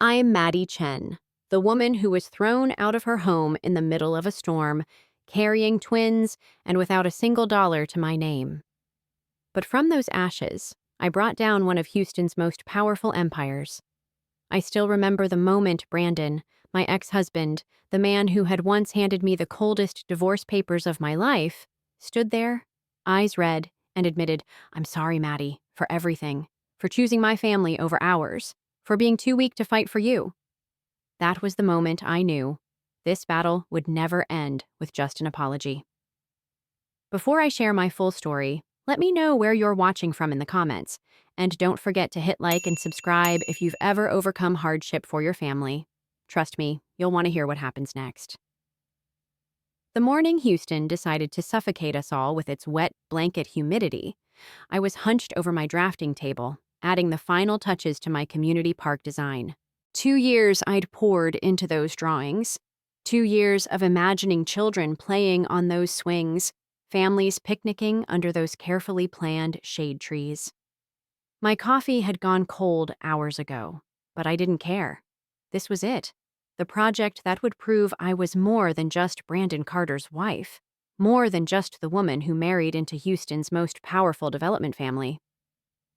I'm Maddie Chen, the woman who was thrown out of her home in the middle of a storm, carrying twins and without a single dollar to my name. But from those ashes, I brought down one of Houston's most powerful empires. I still remember the moment Brandon, my ex-husband, the man who had once handed me the coldest divorce papers of my life, stood there, eyes red, and admitted, "I'm sorry, Maddie, for everything, for choosing my family over ours, for being too weak to fight for you." That was the moment I knew this battle would never end with just an apology. Before I share my full story, let me know where you're watching from in the comments, and don't forget to hit like and subscribe if you've ever overcome hardship for your family. Trust me, you'll want to hear what happens next. The morning Houston decided to suffocate us all with its wet blanket humidity, I was hunched over my drafting table, adding the final touches to my community park design. 2 years I'd poured into those drawings. 2 years of imagining children playing on those swings, families picnicking under those carefully planned shade trees. My coffee had gone cold hours ago, but I didn't care. This was it. The project that would prove I was more than just Brandon Carter's wife, more than just the woman who married into Houston's most powerful development family.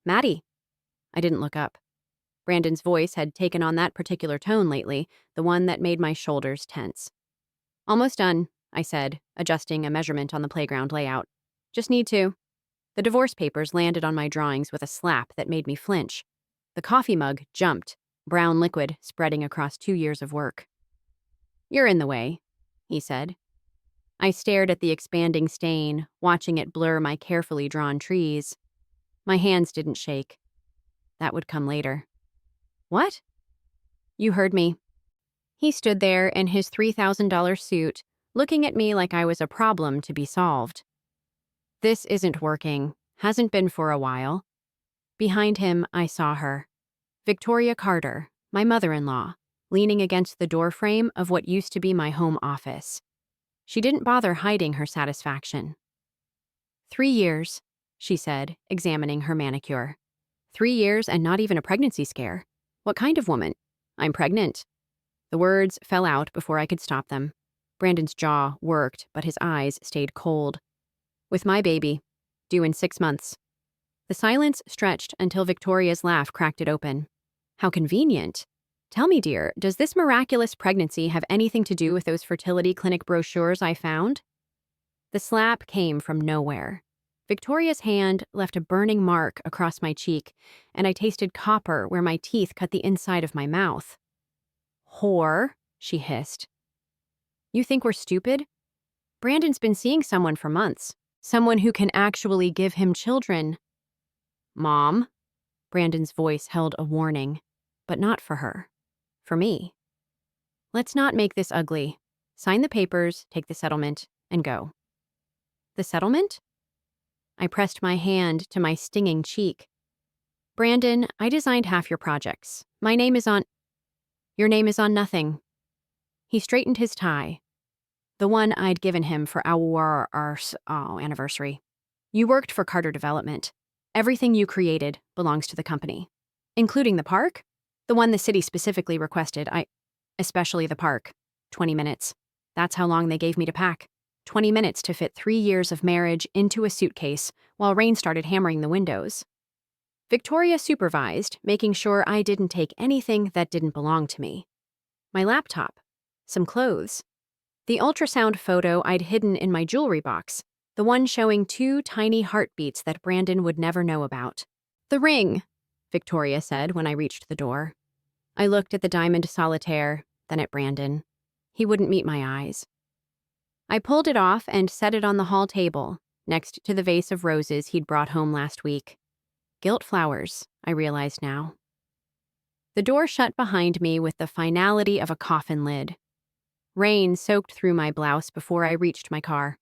"Maddie." I didn't look up. Brandon's voice had taken on that particular tone lately, the one that made my shoulders tense. "Almost done," I said, adjusting a measurement on the playground layout. "Just need to." The divorce papers landed on my drawings with a slap that made me flinch. The coffee mug jumped, brown liquid spreading across 2 years of work. "You're in the way," he said. I stared at the expanding stain, watching it blur my carefully drawn trees. My hands didn't shake. That would come later. "What?" "You heard me." He stood there in his $3,000 suit, looking at me like I was a problem to be solved. "This isn't working. Hasn't been for a while." Behind him, I saw her. Victoria Carter, my mother-in-law, leaning against the doorframe of what used to be my home office. She didn't bother hiding her satisfaction. 3 years, she said, examining her manicure. 3 years and not even a pregnancy scare. What kind of woman? "I'm pregnant." The words fell out before I could stop them. Brandon's jaw worked, but his eyes stayed cold. "With my baby, due in 6 months." The silence stretched until Victoria's laugh cracked it open. "How convenient. Tell me, dear, does this miraculous pregnancy have anything to do with those fertility clinic brochures I found?" The slap came from nowhere. Victoria's hand left a burning mark across my cheek, and I tasted copper where my teeth cut the inside of my mouth. "Whore," she hissed. "You think we're stupid? Brandon's been seeing someone for months. Someone who can actually give him children." "Mom." Brandon's voice held a warning, but not for her. For me. "Let's not make this ugly. Sign the papers, take the settlement, and go." "The settlement?" I pressed my hand to my stinging cheek. "Brandon, I designed half your projects. My name is on... Your name is on nothing." He straightened his tie, the one I'd given him for our anniversary. "You worked for Carter Development. Everything you created belongs to the company. Including the park? The one the city specifically requested. Especially the park. 20 minutes. That's how long they gave me to pack. 20 minutes to fit 3 years of marriage into a suitcase while rain started hammering the windows. Victoria supervised, making sure I didn't take anything that didn't belong to me. My laptop. Some clothes. The ultrasound photo I'd hidden in my jewelry box. The one showing 2 tiny heartbeats that Brandon would never know about. "The ring," Victoria said when I reached the door. I looked at the diamond solitaire, then at Brandon. He wouldn't meet my eyes. I pulled it off and set it on the hall table, next to the vase of roses he'd brought home last week. Gilt flowers, I realized now. The door shut behind me with the finality of a coffin lid. Rain soaked through my blouse before I reached my car.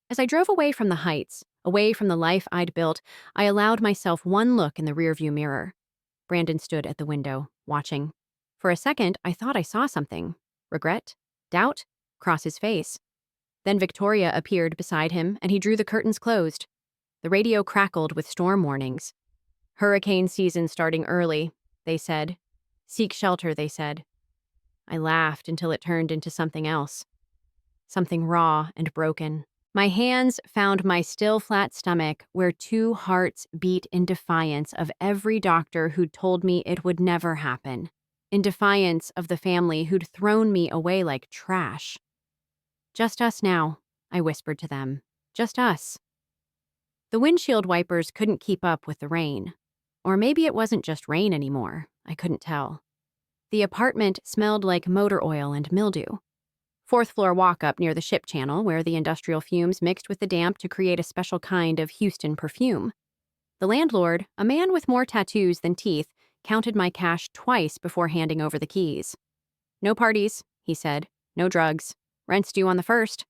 As I drove away from the heights, away from the life I'd built, I allowed myself one look in the rearview mirror. Brandon stood at the window, watching. For a second, I thought I saw something. Regret? Doubt? Cross his face. Then Victoria appeared beside him, and he drew the curtains closed. The radio crackled with storm warnings. "Hurricane season starting early," they said. Seek shelter, they said. I laughed until it turned into something else. Something raw and broken. My hands found my still flat stomach where two hearts beat in defiance of every doctor who'd told me it would never happen. In defiance of the family who'd thrown me away like trash. Just us now, I whispered to them. Just us. The windshield wipers couldn't keep up with the rain. Or maybe it wasn't just rain anymore. I couldn't tell. The apartment smelled like motor oil and mildew. Fourth floor walk-up near the ship channel where the industrial fumes mixed with the damp to create a special kind of Houston perfume. The landlord, a man with more tattoos than teeth, counted my cash twice before handing over the keys. No parties, he said. No drugs. Rent's due on the 1st.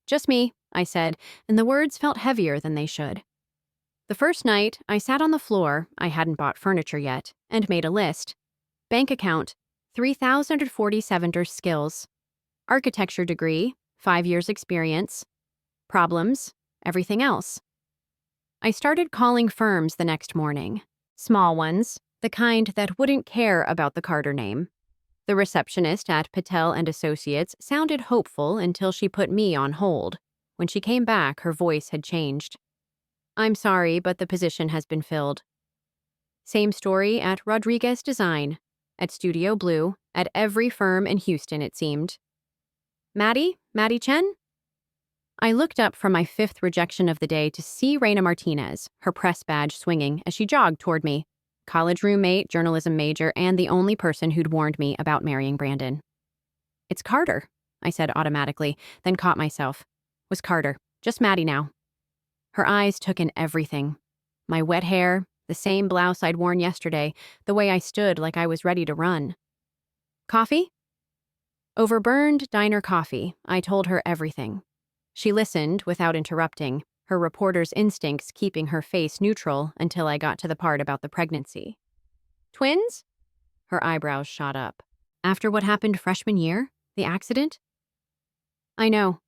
Just me, I said, and the words felt heavier than they should. The first night, I sat on the floor, I hadn't bought furniture yet, and made a list. Bank account, 3,047 skills. Architecture degree, 5 years experience. Problems, everything else. I started calling firms the next morning. Small ones, the kind that wouldn't care about the Carter name. The receptionist at Patel and Associates sounded hopeful until she put me on hold. When she came back, her voice had changed. I'm sorry, but the position has been filled. Same story at Rodriguez Design, at Studio Blue, at every firm in Houston, it seemed. Maddie Chen? I looked up from my 5th rejection of the day to see Reina Martinez, her press badge swinging as she jogged toward me. College roommate, journalism major, and the only person who'd warned me about marrying Brandon. It's Carter, I said automatically, then caught myself. Was Carter. Just Maddie now. Her eyes took in everything. My wet hair, the same blouse I'd worn yesterday, the way I stood like I was ready to run. Coffee? Over burned diner coffee, I told her everything. She listened without interrupting, her reporter's instincts keeping her face neutral until I got to the part about the pregnancy. Twins? Her eyebrows shot up. After what happened freshman year? The accident? I know.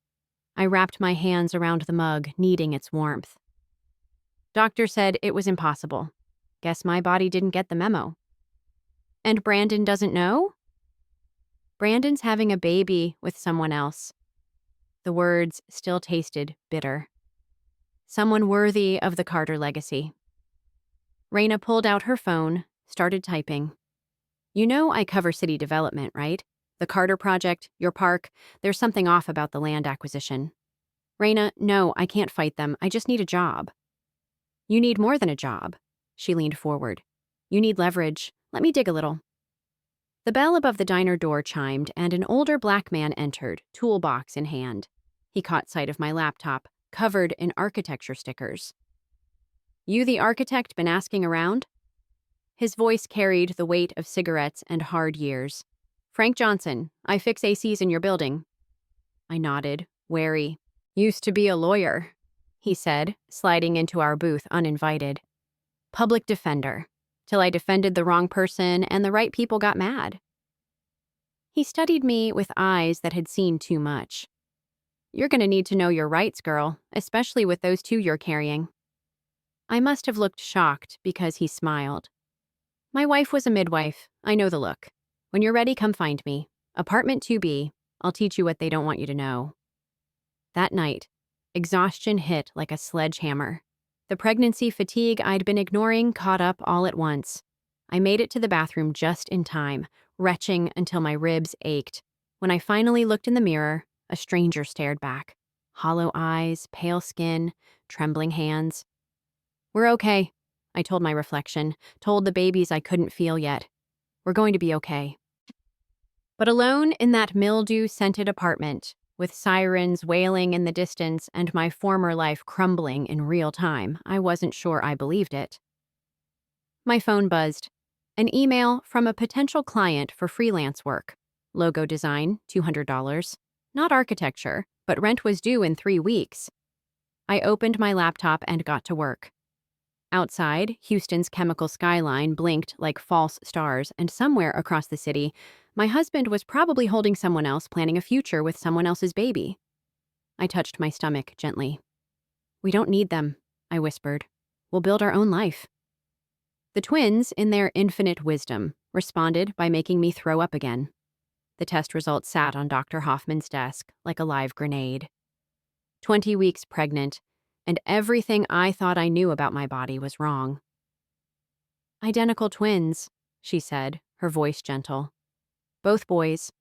I wrapped my hands around the mug, needing its warmth. Doctor said it was impossible. Guess my body didn't get the memo. And Brandon doesn't know? Brandon's having a baby with someone else. The words still tasted bitter. Someone worthy of the Carter legacy. Reina pulled out her phone, started typing. You know I cover city development, right? The Carter project, your park, there's something off about the land acquisition. Reina, no, I can't fight them. I just need a job. You need more than a job. She leaned forward. You need leverage. Let me dig a little. The bell above the diner door chimed, and an older black man entered, toolbox in hand. He caught sight of my laptop, covered in architecture stickers. You the architect been asking around? His voice carried the weight of cigarettes and hard years. Frank Johnson, I fix ACs in your building. I nodded, wary. Used to be a lawyer, he said, sliding into our booth uninvited. Public defender, till I defended the wrong person and the right people got mad. He studied me with eyes that had seen too much. You're going to need to know your rights, girl, especially with those two you're carrying. I must have looked shocked because he smiled. My wife was a midwife. I know the look. When you're ready, come find me. Apartment 2B. I'll teach you what they don't want you to know. That night, exhaustion hit like a sledgehammer. The pregnancy fatigue I'd been ignoring caught up all at once. I made it to the bathroom just in time, retching until my ribs ached. When I finally looked in the mirror, a stranger stared back. Hollow eyes, pale skin, trembling hands. We're okay, I told my reflection, told the babies I couldn't feel yet. We're going to be okay. But alone in that mildew-scented apartment, with sirens wailing in the distance and my former life crumbling in real time, I wasn't sure I believed it. My phone buzzed. An email from a potential client for freelance work. Logo design, $200. Not architecture, but rent was due in 3 weeks. I opened my laptop and got to work. Outside, Houston's chemical skyline blinked like false stars, and somewhere across the city, my husband was probably holding someone else planning a future with someone else's baby. I touched my stomach gently. We don't need them, I whispered. We'll build our own life. The twins, in their infinite wisdom, responded by making me throw up again. The test results sat on Dr. Hoffman's desk like a live grenade. 20 weeks pregnant, and everything I thought I knew about my body was wrong. Identical twins, she said, her voice gentle. Both boys.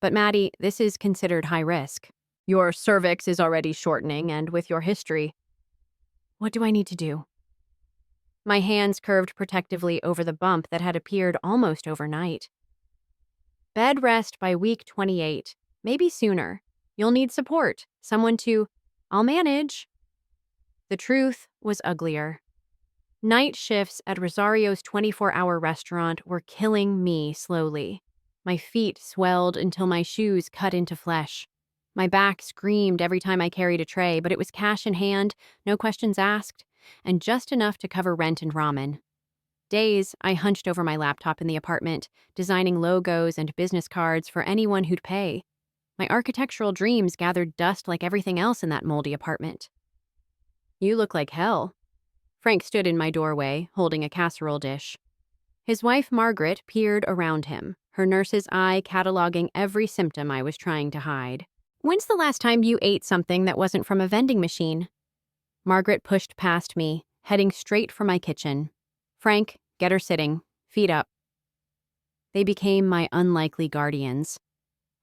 But Maddie, this is considered high risk. Your cervix is already shortening, and with your history. What do I need to do? My hands curved protectively over the bump that had appeared almost overnight. Bed rest by week 28, maybe sooner. You'll need support, someone to, I'll manage. The truth was uglier. Night shifts at Rosario's 24-hour restaurant were killing me slowly. My feet swelled until my shoes cut into flesh. My back screamed every time I carried a tray, but it was cash in hand, no questions asked, and just enough to cover rent and ramen. Days, I hunched over my laptop in the apartment, designing logos and business cards for anyone who'd pay. My architectural dreams gathered dust like everything else in that moldy apartment. You look like hell. Frank stood in my doorway, holding a casserole dish. His wife, Margaret, peered around him, her nurse's eye cataloging every symptom I was trying to hide. When's the last time you ate something that wasn't from a vending machine? Margaret pushed past me, heading straight for my kitchen. Frank, get her sitting, feet up. They became my unlikely guardians.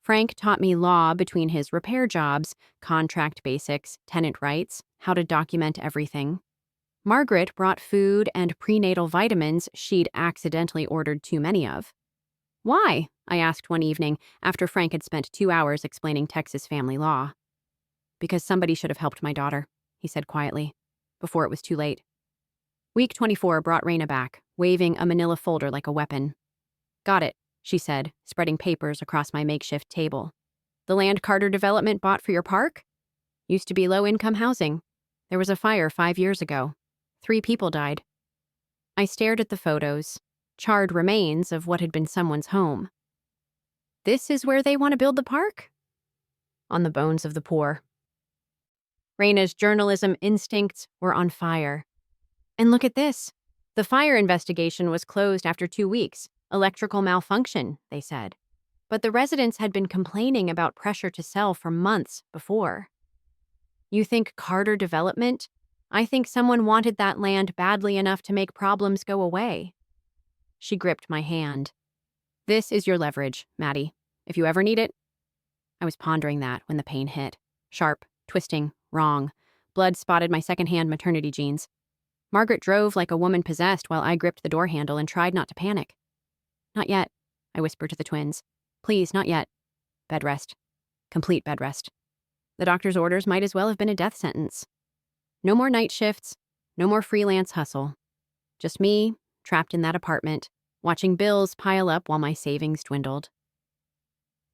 Frank taught me law between his repair jobs, contract basics, tenant rights, how to document everything. Margaret brought food and prenatal vitamins she'd accidentally ordered too many of. Why? I asked one evening after Frank had spent 2 hours explaining Texas family law. Because somebody should have helped my daughter, he said quietly, before it was too late. Week 24 brought Raina back, waving a manila folder like a weapon. Got it, she said, spreading papers across my makeshift table. The land Carter Development bought for your park? Used to be low-income housing. There was a fire 5 years ago. 3 people died. I stared at the photos, charred remains of what had been someone's home. This is where they want to build the park? On the bones of the poor. Raina's journalism instincts were on fire. And look at this. The fire investigation was closed after 2 weeks. Electrical malfunction, they said. But the residents had been complaining about pressure to sell for months before. You think Carter Development? I think someone wanted that land badly enough to make problems go away. She gripped my hand. This is your leverage, Maddie. If you ever need it. I was pondering that when the pain hit. Sharp, twisting, wrong. Blood spotted my secondhand maternity jeans. Margaret drove like a woman possessed while I gripped the door handle and tried not to panic. Not yet, I whispered to the twins. Please, not yet. Bed rest. Complete bed rest. The doctor's orders might as well have been a death sentence. No more night shifts, no more freelance hustle. Just me, trapped in that apartment, watching bills pile up while my savings dwindled.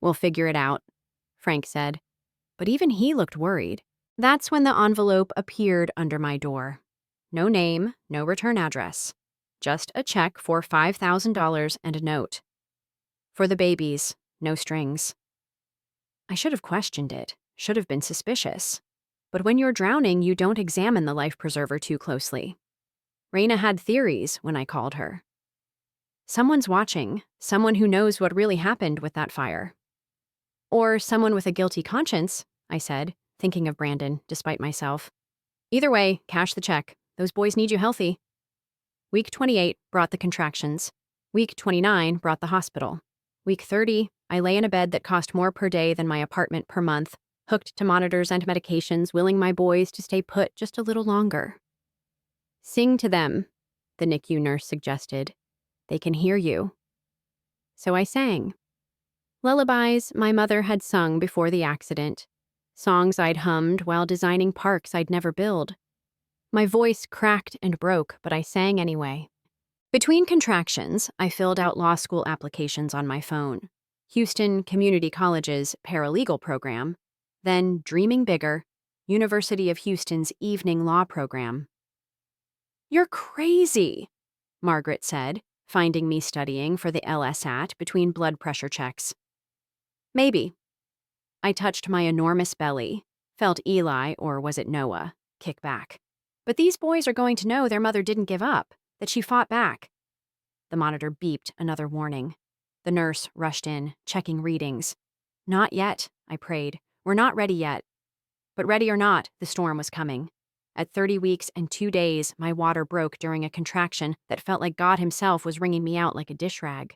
We'll figure it out, Frank said. But even he looked worried. That's when the envelope appeared under my door. No name, no return address. Just a check for $5,000 and a note. For the babies, no strings. I should have questioned it, should have been suspicious. But when you're drowning, you don't examine the life preserver too closely. Raina had theories when I called her. Someone's watching, someone who knows what really happened with that fire. Or someone with a guilty conscience, I said, thinking of Brandon, despite myself. Either way, cash the check. Those boys need you healthy. Week 28 brought the contractions. Week 29 brought the hospital. Week 30, I lay in a bed that cost more per day than my apartment per month, hooked to monitors and medications, willing my boys to stay put just a little longer. Sing to them, the NICU nurse suggested. They can hear you. So I sang. Lullabies my mother had sung before the accident. Songs I'd hummed while designing parks I'd never build. My voice cracked and broke, but I sang anyway. Between contractions, I filled out law school applications on my phone. Houston Community College's paralegal program, then Dreaming Bigger, University of Houston's evening law program. You're crazy, Margaret said, finding me studying for the LSAT between blood pressure checks. Maybe. I touched my enormous belly, felt Eli, or was it Noah, kick back. But these boys are going to know their mother didn't give up, that she fought back. The monitor beeped another warning. The nurse rushed in, checking readings. Not yet, I prayed. We're not ready yet. But ready or not, the storm was coming. At 30 weeks and 2 days, my water broke during a contraction that felt like God himself was wringing me out like a dish rag.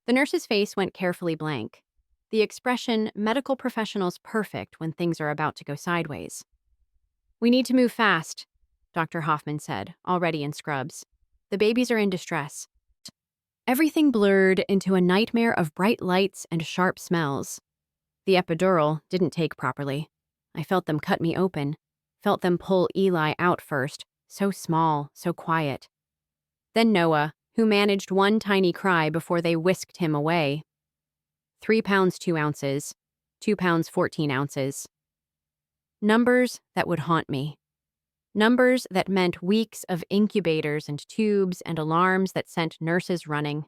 The nurse's face went carefully blank. The expression, medical professionals perfect when things are about to go sideways. We need to move fast, Dr. Hoffman said, already in scrubs. The babies are in distress. Everything blurred into a nightmare of bright lights and sharp smells. The epidural didn't take properly. I felt them cut me open, felt them pull Eli out first, so small, so quiet. Then Noah, who managed one tiny cry before they whisked him away. 3 pounds 2 ounces, 2 pounds 14 ounces. Numbers that would haunt me. Numbers that meant weeks of incubators and tubes and alarms that sent nurses running.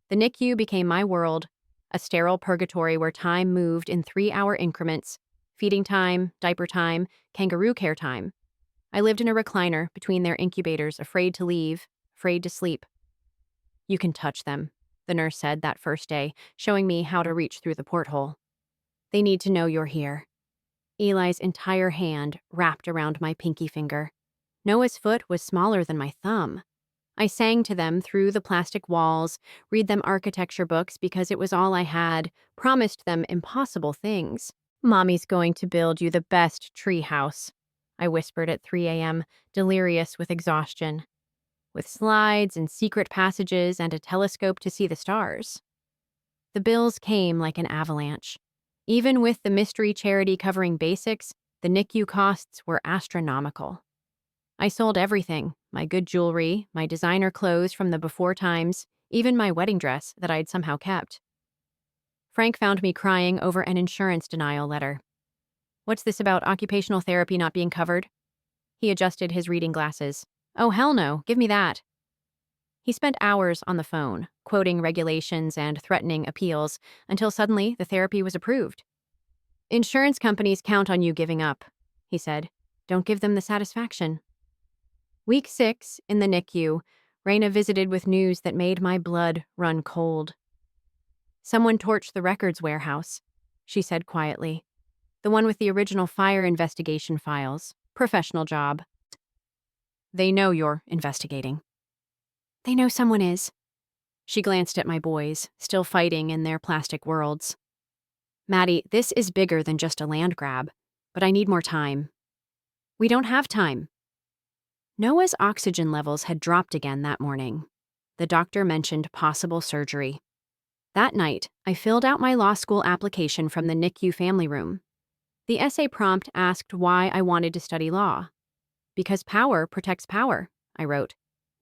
The NICU became my world, a sterile purgatory where time moved in 3-hour increments, feeding time, diaper time, kangaroo care time. I lived in a recliner between their incubators, afraid to leave, afraid to sleep. You can touch them, the nurse said that first day, showing me how to reach through the porthole. They need to know you're here. Eli's entire hand wrapped around my pinky finger. Noah's foot was smaller than my thumb. I sang to them through the plastic walls, read them architecture books because it was all I had, promised them impossible things. Mommy's going to build you the best tree house, I whispered at 3 a.m., delirious with exhaustion. With slides and secret passages and a telescope to see the stars. The bills came like an avalanche. Even with the mystery charity covering basics, the NICU costs were astronomical. I sold everything, my good jewelry, my designer clothes from the before times, even my wedding dress that I'd somehow kept. Frank found me crying over an insurance denial letter. What's this about occupational therapy not being covered? He adjusted his reading glasses. Oh, hell no, give me that. He spent hours on the phone, quoting regulations and threatening appeals, until suddenly the therapy was approved. Insurance companies count on you giving up, he said. Don't give them the satisfaction. Week 6, in the NICU, Raina visited with news that made my blood run cold. Someone torched the records warehouse, she said quietly. The one with the original fire investigation files. Professional job. They know you're investigating. They know someone is. She glanced at my boys, still fighting in their plastic worlds. Maddie, this is bigger than just a land grab, but I need more time. We don't have time. Noah's oxygen levels had dropped again that morning. The doctor mentioned possible surgery. That night, I filled out my law school application from the NICU family room. The essay prompt asked why I wanted to study law. Because power protects power, I wrote.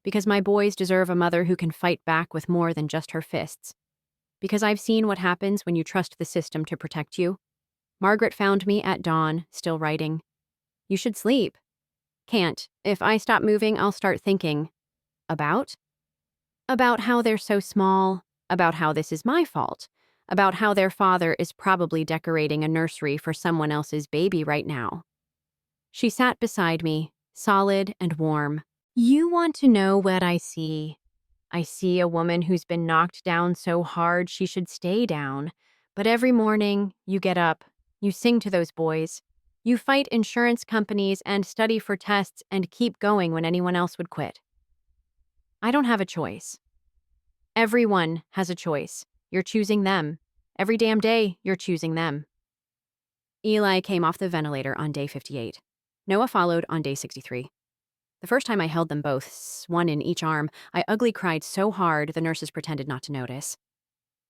Because my boys deserve a mother who can fight back with more than just her fists. Because I've seen what happens when you trust the system to protect you. Margaret found me at dawn, still writing. You should sleep. Can't. If I stop moving, I'll start thinking. About? About how they're so small. About how this is my fault. About how their father is probably decorating a nursery for someone else's baby right now. She sat beside me, solid and warm. You want to know what I see. I see a woman who's been knocked down so hard she should stay down. But every morning, you get up, you sing to those boys. You fight insurance companies and study for tests and keep going when anyone else would quit. I don't have a choice. Everyone has a choice. You're choosing them. Every damn day, you're choosing them. Eli came off the ventilator on day 58. Noah followed on day 63. The first time I held them both, one in each arm, I ugly cried so hard the nurses pretended not to notice.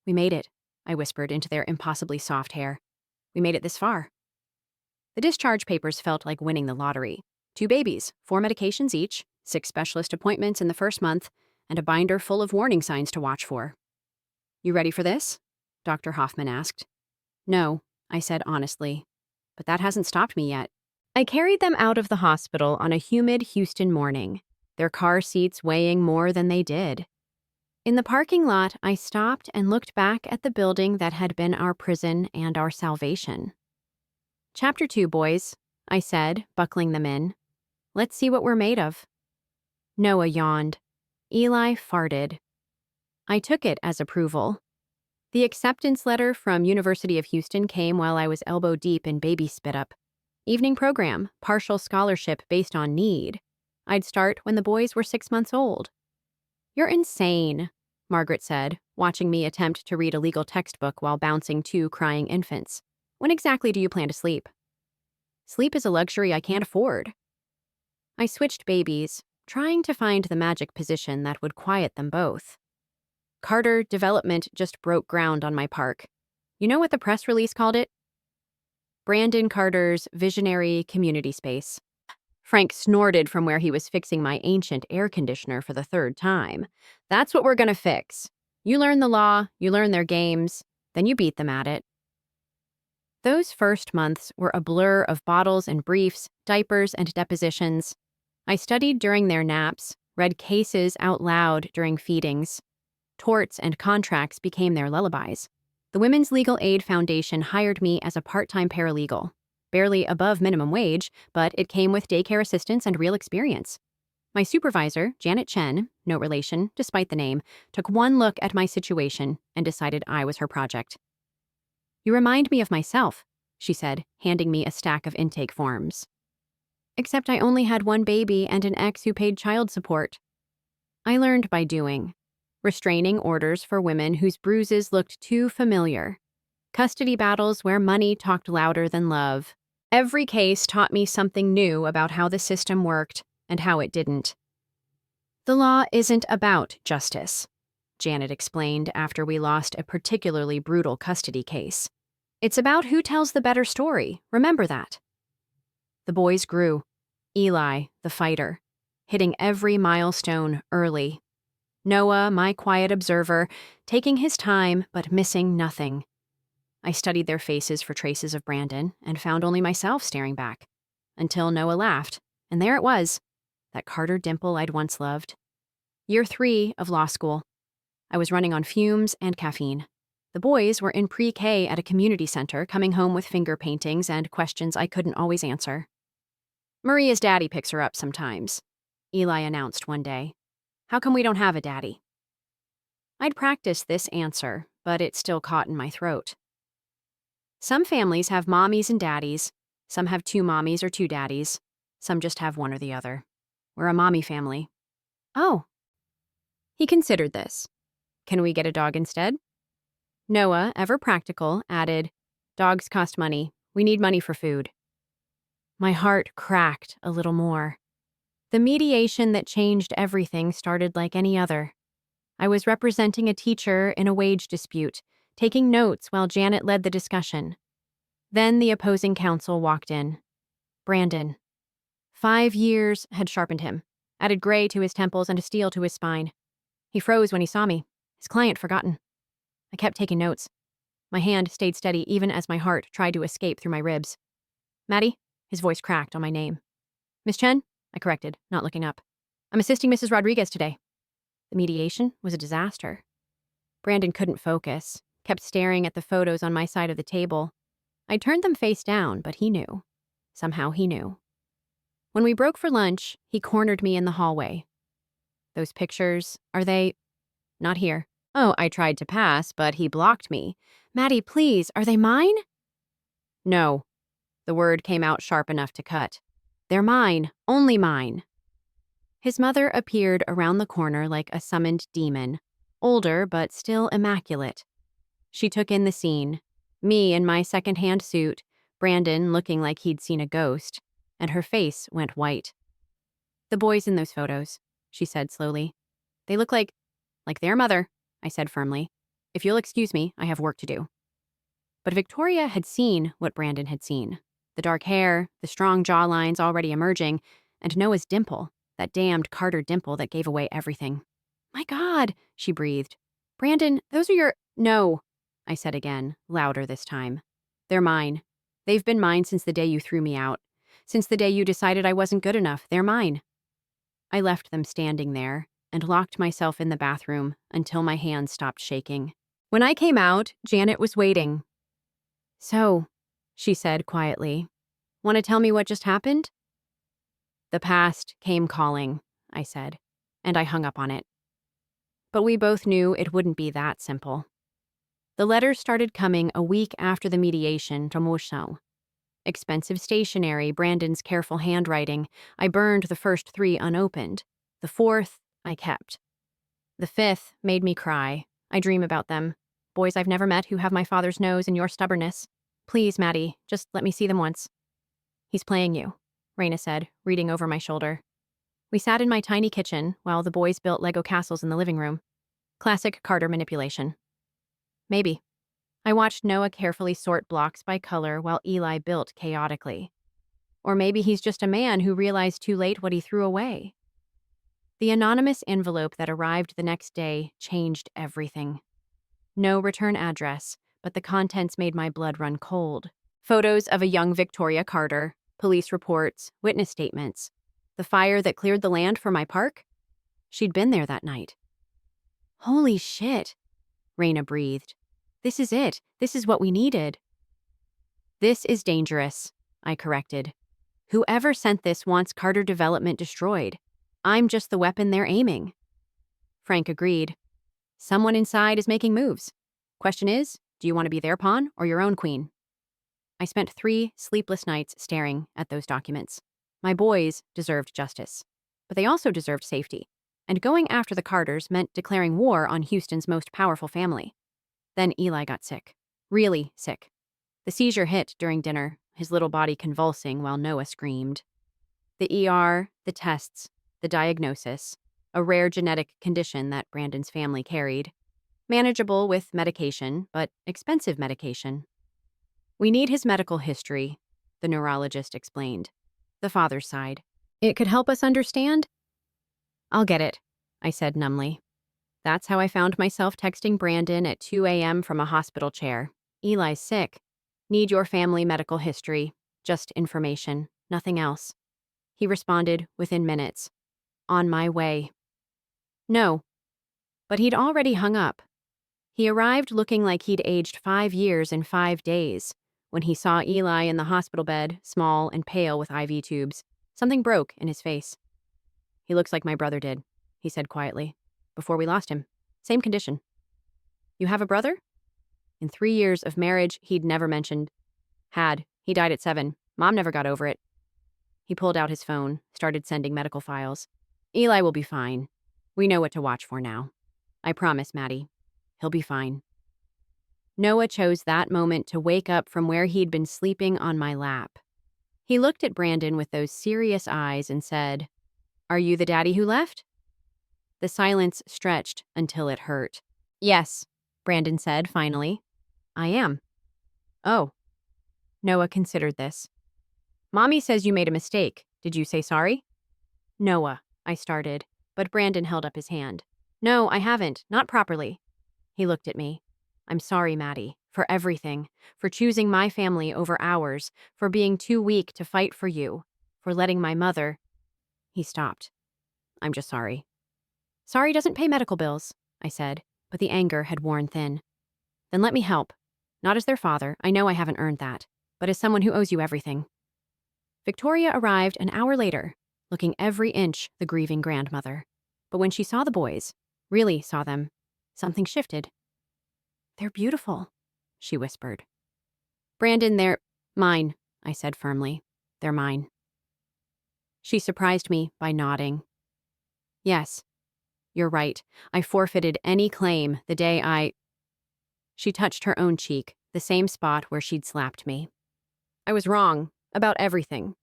We made it, I whispered into their impossibly soft hair. We made it this far. The discharge papers felt like winning the lottery. 2 babies, 4 medications each, 6 specialist appointments in the first month, and a binder full of warning signs to watch for. You ready for this? Dr. Hoffman asked. No, I said honestly, but that hasn't stopped me yet. I carried them out of the hospital on a humid Houston morning, their car seats weighing more than they did. In the parking lot, I stopped and looked back at the building that had been our prison and our salvation. Chapter 2, boys, I said, buckling them in. Let's see what we're made of. Noah yawned. Eli farted. I took it as approval. The acceptance letter from University of Houston came while I was elbow deep in baby spit up. Evening program, partial scholarship based on need. I'd start when the boys were 6 months old. You're insane, Margaret said, watching me attempt to read a legal textbook while bouncing 2 crying infants. When exactly do you plan to sleep? Sleep is a luxury I can't afford. I switched babies, trying to find the magic position that would quiet them both. Carter development just broke ground on my park. You know what the press release called it? Brandon Carter's visionary community space. Frank snorted from where he was fixing my ancient air conditioner for the 3rd time. That's what we're gonna fix. You learn the law, you learn their games, then you beat them at it. Those first months were a blur of bottles and briefs, diapers and depositions. I studied during their naps, read cases out loud during feedings. Torts and contracts became their lullabies. The Women's Legal Aid Foundation hired me as a part-time paralegal. Barely above minimum wage, but it came with daycare assistance and real experience. My supervisor, Janet Chen, no relation, despite the name, took one look at my situation and decided I was her project. You remind me of myself, she said, handing me a stack of intake forms. Except I only had one baby and an ex who paid child support. I learned by doing. Restraining orders for women whose bruises looked too familiar. Custody battles where money talked louder than love. Every case taught me something new about how the system worked and how it didn't. The law isn't about justice, Janet explained after we lost a particularly brutal custody case. It's about who tells the better story, remember that. The boys grew. Eli, the fighter, hitting every milestone early. Noah, my quiet observer, taking his time but missing nothing. I studied their faces for traces of Brandon and found only myself staring back. Until Noah laughed, and there it was, that Carter dimple I'd once loved. Year 3 of law school. I was running on fumes and caffeine. The boys were in pre-K at a community center, coming home with finger paintings and questions I couldn't always answer. Maria's daddy picks her up sometimes, Eli announced one day. How come we don't have a daddy? I'd practiced this answer, but it still caught in my throat. Some families have mommies and daddies. Some have 2 mommies or 2 daddies. Some just have one or the other. We're a mommy family. Oh. He considered this. Can we get a dog instead? Noah, ever practical, added, Dogs cost money. We need money for food. My heart cracked a little more. The mediation that changed everything started like any other. I was representing a teacher in a wage dispute, taking notes while Janet led the discussion. Then the opposing counsel walked in. Brandon. 5 years had sharpened him, added gray to his temples and a steel to his spine. He froze when he saw me, his client forgotten. I kept taking notes. My hand stayed steady even as my heart tried to escape through my ribs. Maddie? His voice cracked on my name. Miss Chen? I corrected, not looking up. I'm assisting Mrs. Rodriguez today. The mediation was a disaster. Brandon couldn't focus, kept staring at the photos on my side of the table. I turned them face down, but he knew. Somehow he knew. When we broke for lunch, he cornered me in the hallway. Those pictures, are they... Not here. Oh, I tried to pass, but he blocked me. Maddie, please, are they mine? No. The word came out sharp enough to cut. They're mine, only mine. His mother appeared around the corner like a summoned demon, older but still immaculate. She took in the scene, me in my second-hand suit, Brandon looking like he'd seen a ghost, and her face went white. The boys in those photos, she said slowly. They look like their mother, I said firmly. If you'll excuse me, I have work to do. But Victoria had seen what Brandon had seen. The dark hair, the strong jawlines already emerging, and Noah's dimple, that damned Carter dimple that gave away everything. My God, she breathed. Brandon, those are your... No, I said again, louder this time. They're mine. They've been mine since the day you threw me out. Since the day you decided I wasn't good enough, they're mine. I left them standing there and locked myself in the bathroom until my hands stopped shaking. When I came out, Janet was waiting. So, she said quietly, want to tell me what just happened? The past came calling, I said, and I hung up on it. But we both knew it wouldn't be that simple. The letters started coming a week after the mediation to Moscow. Expensive stationery, Brandon's careful handwriting. I burned the first 3 unopened. The 4th, I kept. The 5th made me cry. I dream about them. Boys I've never met who have my father's nose and your stubbornness. Please, Maddie, just let me see them once. He's playing you, Raina said, reading over my shoulder. We sat in my tiny kitchen while the boys built Lego castles in the living room. Classic Carter manipulation. Maybe. I watched Noah carefully sort blocks by color while Eli built chaotically. Or maybe he's just a man who realized too late what he threw away. The anonymous envelope that arrived the next day changed everything. No return address, but the contents made my blood run cold. Photos of a young Victoria Carter, police reports, witness statements. The fire that cleared the land for my park? She'd been there that night. Holy shit, Raina breathed. This is it. This is what we needed. This is dangerous, I corrected. Whoever sent this wants Carter development destroyed. I'm just the weapon they're aiming. Frank agreed. Someone inside is making moves. Question is, do you want to be their pawn or your own queen? I spent 3 sleepless nights staring at those documents. My boys deserved justice, but they also deserved safety. And going after the Carters meant declaring war on Houston's most powerful family. Then Eli got sick. Really sick. The seizure hit during dinner, his little body convulsing while Noah screamed. The ER, the tests, the diagnosis, a rare genetic condition that Brandon's family carried. Manageable with medication, but expensive medication. We need his medical history, the neurologist explained. The father's side. It could help us understand? I'll get it, I said numbly. That's how I found myself texting Brandon at 2 a.m. from a hospital chair. Eli's sick. Need your family medical history. Just information, nothing else. He responded within minutes. On my way. No. But he'd already hung up. He arrived looking like he'd aged 5 years in 5 days. When he saw Eli in the hospital bed, small and pale with IV tubes, something broke in his face. He looks like my brother did, he said quietly. Before we lost him. Same condition. You have a brother? In 3 years of marriage, he'd never mentioned. Had. He died at 7. Mom never got over it. He pulled out his phone, started sending medical files. Eli will be fine. We know what to watch for now. I promise, Maddie. He'll be fine. Noah chose that moment to wake up from where he'd been sleeping on my lap. He looked at Brandon with those serious eyes and said, Are you the daddy who left? The silence stretched until it hurt. Yes, Brandon said finally. I am. Oh. Noah considered this. Mommy says you made a mistake. Did you say sorry? Noah, I started, but Brandon held up his hand. No, I haven't. Not properly. He looked at me. I'm sorry, Maddie, for everything, for choosing my family over ours, for being too weak to fight for you, for letting my mother... He stopped. I'm just sorry. Sorry doesn't pay medical bills, I said, but the anger had worn thin. Then let me help. Not as their father, I know I haven't earned that, but as someone who owes you everything. Victoria arrived an hour later, looking every inch the grieving grandmother. But when she saw the boys, really saw them, something shifted. They're beautiful, she whispered. Brandon, they're mine, I said firmly. They're mine. She surprised me by nodding. Yes, you're right. I forfeited any claim the day I... She touched her own cheek, the same spot where she'd slapped me. I was wrong about everything.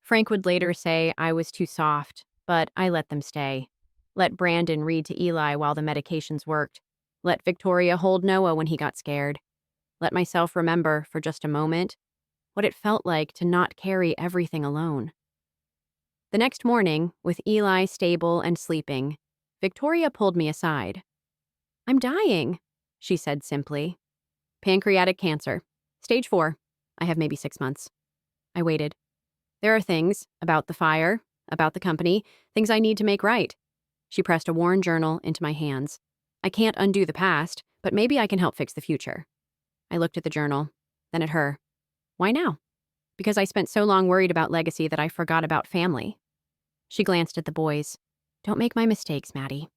Frank would later say I was too soft, but I let them stay. Let Brandon read to Eli while the medications worked. Let Victoria hold Noah when he got scared. Let myself remember, for just a moment, what it felt like to not carry everything alone. The next morning, with Eli stable and sleeping, Victoria pulled me aside. I'm dying, she said simply. Pancreatic cancer. Stage 4. I have maybe 6 months. I waited. There are things about the fire, about the company, things I need to make right. She pressed a worn journal into my hands. I can't undo the past, but maybe I can help fix the future. I looked at the journal, then at her. Why now? Because I spent so long worried about legacy that I forgot about family. She glanced at the boys. Don't make my mistakes, Maddie.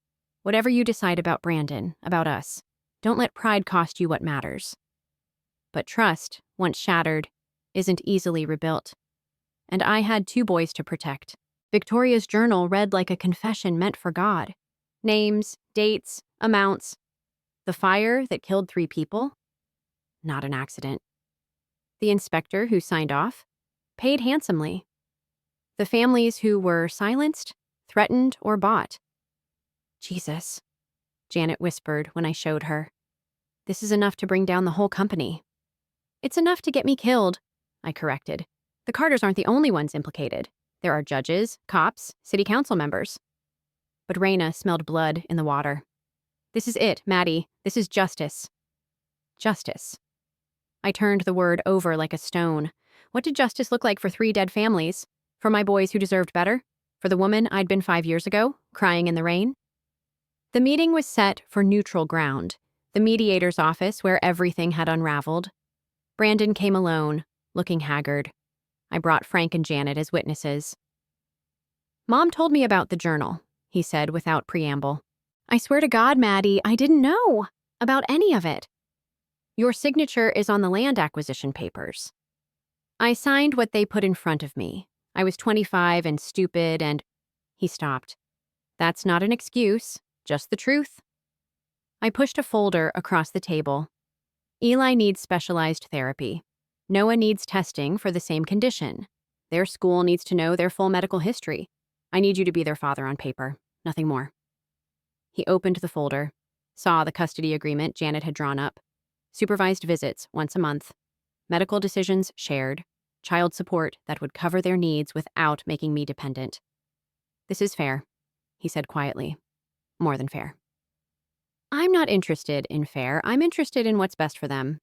Whatever you decide about Brandon, about us, don't let pride cost you what matters. But trust, once shattered, isn't easily rebuilt. And I had 2 boys to protect. Victoria's journal read like a confession meant for God. Names, dates, amounts. The fire that killed 3 people? Not an accident. The inspector who signed off? Paid handsomely. The families who were silenced, threatened, or bought? Jesus, Janet whispered when I showed her. This is enough to bring down the whole company. It's enough to get me killed, I corrected. The Carters aren't the only ones implicated. There are judges, cops, city council members. But Raina smelled blood in the water. This is it, Maddie. This is justice. Justice. I turned the word over like a stone. What did justice look like for 3 dead families? For my boys who deserved better? For the woman I'd been 5 years ago, crying in the rain? The meeting was set for neutral ground, the mediator's office where everything had unraveled. Brandon came alone, looking haggard. I brought Frank and Janet as witnesses. Mom told me about the journal, he said without preamble. I swear to God, Maddie, I didn't know about any of it. Your signature is on the land acquisition papers. I signed what they put in front of me. I was 25 and stupid and... He stopped. That's not an excuse, just the truth. I pushed a folder across the table. Eli needs specialized therapy. Noah needs testing for the same condition. Their school needs to know their full medical history. I need you to be their father on paper, nothing more. He opened the folder, saw the custody agreement Janet had drawn up. Supervised visits once a month. Medical decisions shared. Child support that would cover their needs without making me dependent. This is fair, he said quietly. More than fair. I'm not interested in fair. I'm interested in what's best for them.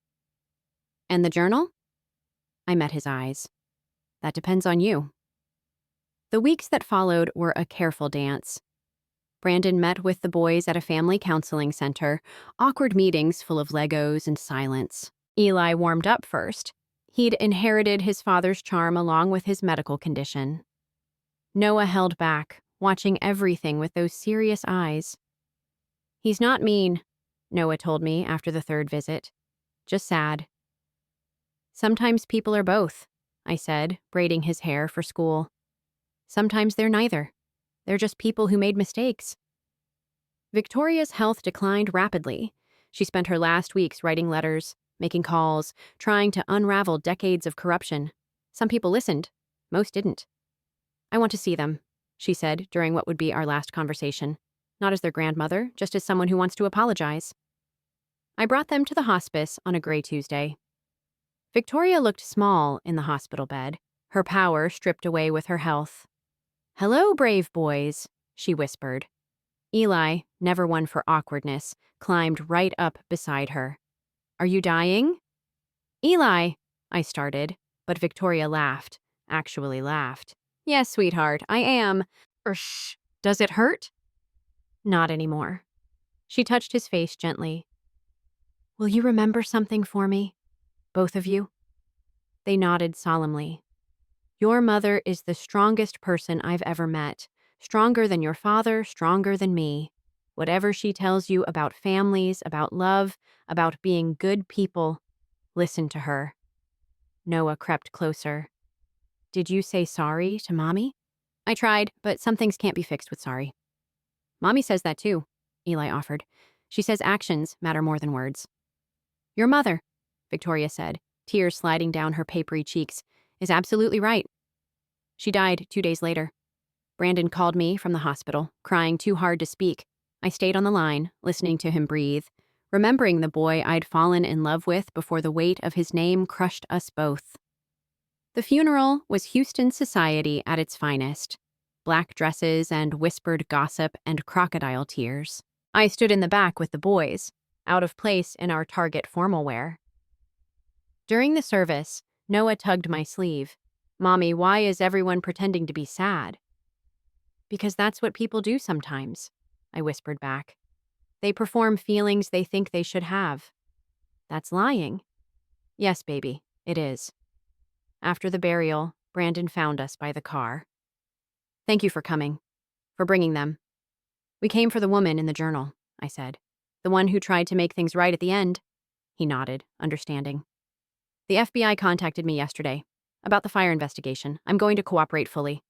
And the journal? I met his eyes. That depends on you. The weeks that followed were a careful dance. Brandon met with the boys at a family counseling center, awkward meetings full of Legos and silence. Eli warmed up first. He'd inherited his father's charm along with his medical condition. Noah held back, watching everything with those serious eyes. He's not mean, Noah told me after the 3rd visit. Just sad. Sometimes people are both, I said, braiding his hair for school. Sometimes they're neither. They're just people who made mistakes. Victoria's health declined rapidly. She spent her last weeks writing letters, making calls, trying to unravel decades of corruption. Some people listened. Most didn't. I want to see them, she said during what would be our last conversation. Not as their grandmother, just as someone who wants to apologize. I brought them to the hospice on a gray Tuesday. Victoria looked small in the hospital bed, her power stripped away with her health. Hello, brave boys, she whispered. Eli, never one for awkwardness, climbed right up beside her. Are you dying? Eli, I started, but Victoria laughed, actually laughed. Yes, sweetheart, I am. Shh. Does it hurt? Not anymore. She touched his face gently. Will you remember something for me? Both of you? They nodded solemnly. Your mother is the strongest person I've ever met. Stronger than your father, stronger than me. Whatever she tells you about families, about love, about being good people, listen to her. Noah crept closer. Did you say sorry to Mommy? I tried, but some things can't be fixed with sorry. Mommy says that too, Eli offered. She says actions matter more than words. Your mother, Victoria said, tears sliding down her papery cheeks, is absolutely right. She died 2 days later. Brandon called me from the hospital, crying too hard to speak. I stayed on the line, listening to him breathe, remembering the boy I'd fallen in love with before the weight of his name crushed us both. The funeral was Houston society at its finest. Black dresses and whispered gossip and crocodile tears. I stood in the back with the boys, out of place in our Target formal wear. During the service, Noah tugged my sleeve. Mommy, why is everyone pretending to be sad? Because that's what people do sometimes, I whispered back. They perform feelings they think they should have. That's lying. Yes, baby, it is. After the burial, Brandon found us by the car. Thank you for coming, for bringing them. We came for the woman in the journal, I said. The one who tried to make things right at the end. He nodded, understanding. The FBI contacted me yesterday about the fire investigation. I'm going to cooperate fully.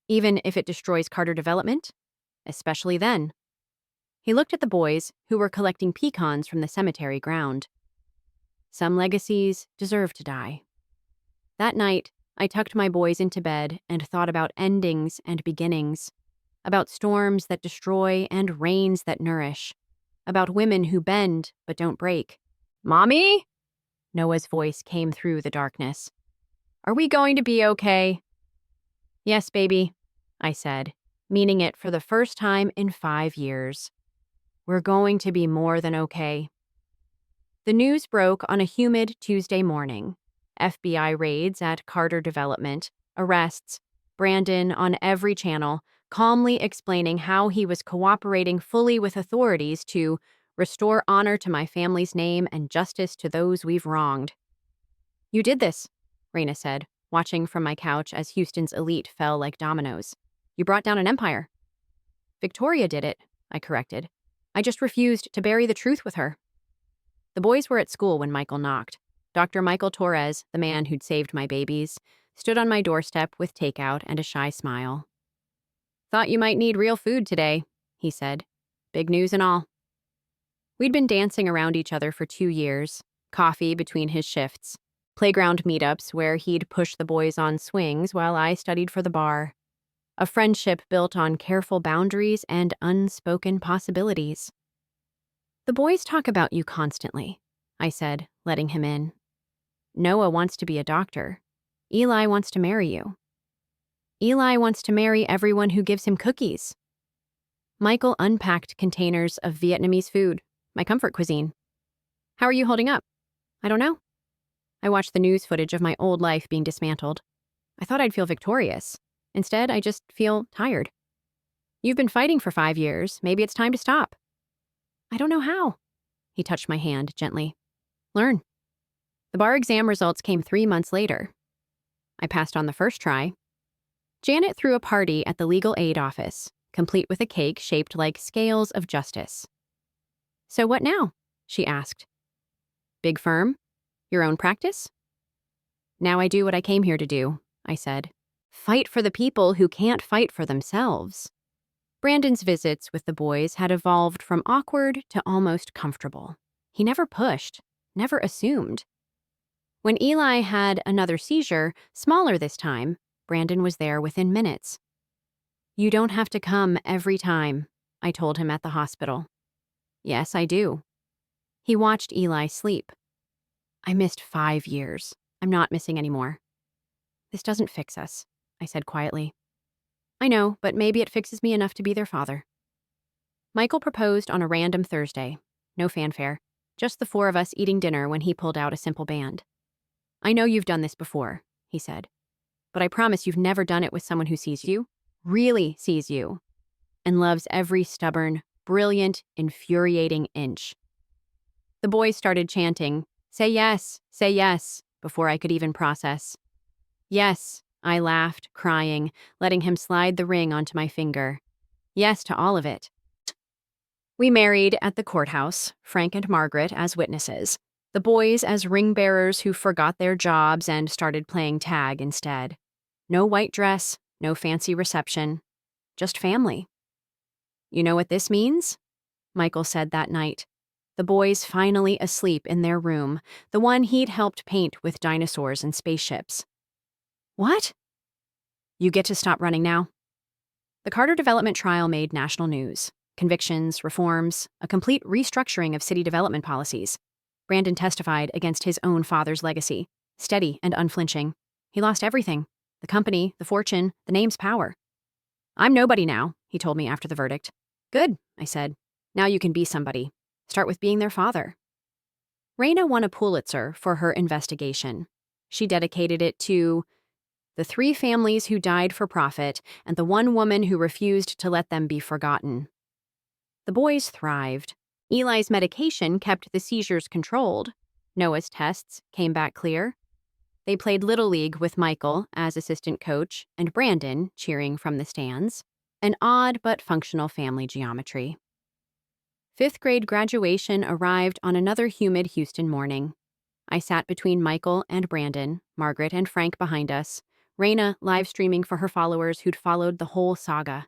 Even if it destroys Carter Development? Especially then. He looked at the boys who were collecting pecans from the cemetery ground. Some legacies deserve to die. That night, I tucked my boys into bed and thought about endings and beginnings, about storms that destroy and rains that nourish, about women who bend but don't break. Mommy? Noah's voice came through the darkness. Are we going to be okay? Yes, baby, I said, meaning it for the first time in 5 years. We're going to be more than okay. The news broke on a humid Tuesday morning. FBI raids at Carter Development, arrests, Brandon on every channel, calmly explaining how he was cooperating fully with authorities to restore honor to my family's name and justice to those we've wronged. You did this, Raina said, watching from my couch as Houston's elite fell like dominoes. You brought down an empire. Victoria did it, I corrected. I just refused to bury the truth with her. The boys were at school when Michael knocked. Dr. Michael Torres, the man who'd saved my babies, stood on my doorstep with takeout and a shy smile. Thought you might need real food today, he said. Big news and all. We'd been dancing around each other for 2 years, coffee between his shifts, playground meetups where he'd push the boys on swings while I studied for the bar. A friendship built on careful boundaries and unspoken possibilities. The boys talk about you constantly, I said, letting him in. Noah wants to be a doctor. Eli wants to marry you. Eli wants to marry everyone who gives him cookies. Michael unpacked containers of Vietnamese food, my comfort cuisine. How are you holding up? I don't know. I watched the news footage of my old life being dismantled. I thought I'd feel victorious. Instead, I just feel tired. You've been fighting for 5 years. Maybe it's time to stop. I don't know how. He touched my hand gently. Learn. The bar exam results came 3 months later. I passed on the first try. Janet threw a party at the legal aid office, complete with a cake shaped like scales of justice. So what now? She asked. Big firm? Your own practice? Now I do what I came here to do, I said. Fight for the people who can't fight for themselves. Brandon's visits with the boys had evolved from awkward to almost comfortable. He never pushed, never assumed. When Eli had another seizure, smaller this time, Brandon was there within minutes. You don't have to come every time, I told him at the hospital. Yes, I do. He watched Eli sleep. I missed 5 years. I'm not missing any more. This doesn't fix us, I said quietly. I know, but maybe it fixes me enough to be their father. Michael proposed on a random Thursday. No fanfare. Just the 4 of us eating dinner when he pulled out a simple band. I know you've done this before, he said. But I promise you've never done it with someone who sees you, really sees you, and loves every stubborn, brilliant, infuriating inch. The boys started chanting, say yes, before I could even process. Yes, I laughed, crying, letting him slide the ring onto my finger. Yes to all of it. We married at the courthouse, Frank and Margaret as witnesses, the boys as ring bearers who forgot their jobs and started playing tag instead. No white dress, no fancy reception, just family. You know what this means? Michael said that night. The boys finally asleep in their room, the one he'd helped paint with dinosaurs and spaceships. What? You get to stop running now. The Carter Development trial made national news. Convictions, reforms, a complete restructuring of city development policies. Brandon testified against his own father's legacy, steady and unflinching. He lost everything. The company, the fortune, the name's power. I'm nobody now, he told me after the verdict. Good, I said. Now you can be somebody. Start with being their father. Raina won a Pulitzer for her investigation. She dedicated it to the 3 families who died for profit and the 1 woman who refused to let them be forgotten. The boys thrived. Eli's medication kept the seizures controlled. Noah's tests came back clear. They played Little League with Michael as assistant coach and Brandon cheering from the stands. An odd but functional family geometry. Fifth grade graduation arrived on another humid Houston morning. I sat between Michael and Brandon, Margaret and Frank behind us, Raina live streaming for her followers who'd followed the whole saga.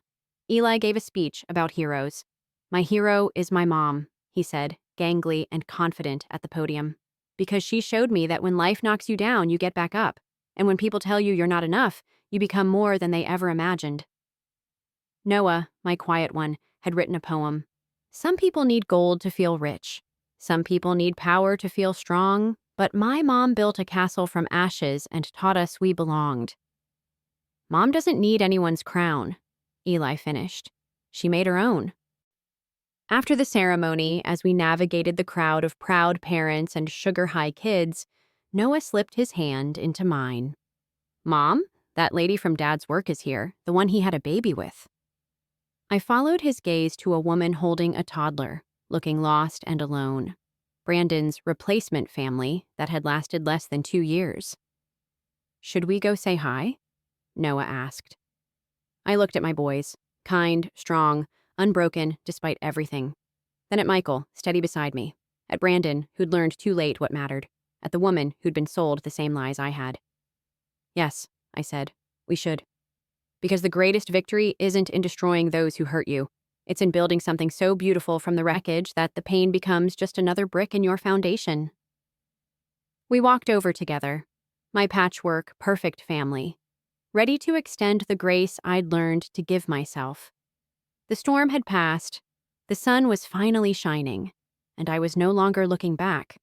Eli gave a speech about heroes. My hero is my mom, he said, gangly and confident at the podium. Because she showed me that when life knocks you down, you get back up. And when people tell you you're not enough, you become more than they ever imagined. Noah, my quiet one, had written a poem. Some people need gold to feel rich. Some people need power to feel strong. But my mom built a castle from ashes and taught us we belonged. Mom doesn't need anyone's crown, Eli finished. She made her own. After the ceremony, as we navigated the crowd of proud parents and sugar-high kids, Noah slipped his hand into mine. Mom, that lady from Dad's work is here, the one he had a baby with. I followed his gaze to a woman holding a toddler, looking lost and alone. Brandon's replacement family that had lasted less than 2 years. Should we go say hi? Noah asked. I looked at my boys, kind, strong, unbroken despite everything. Then at Michael, steady beside me. At Brandon, who'd learned too late what mattered. At the woman who'd been sold the same lies I had. Yes, I said, we should. Because the greatest victory isn't in destroying those who hurt you. It's in building something so beautiful from the wreckage that the pain becomes just another brick in your foundation. We walked over together, my patchwork, perfect family, ready to extend the grace I'd learned to give myself. The storm had passed, the sun was finally shining, and I was no longer looking back.